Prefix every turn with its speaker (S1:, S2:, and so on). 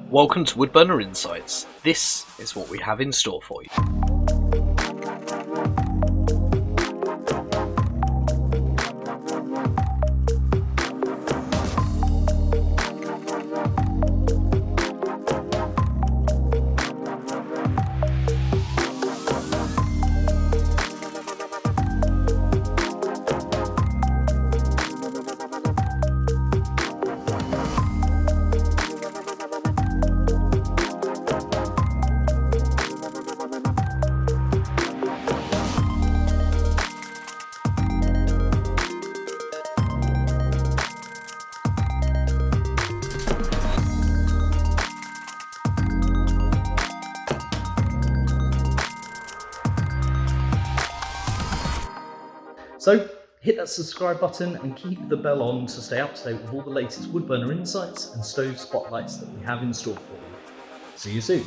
S1: Welcome to Woodburner Insights. This is what we have in store for you.
S2: So hit that subscribe button and keep the bell on to stay up to date with all the latest Woodburner Insights and stove spotlights that we have in store for you. See you soon.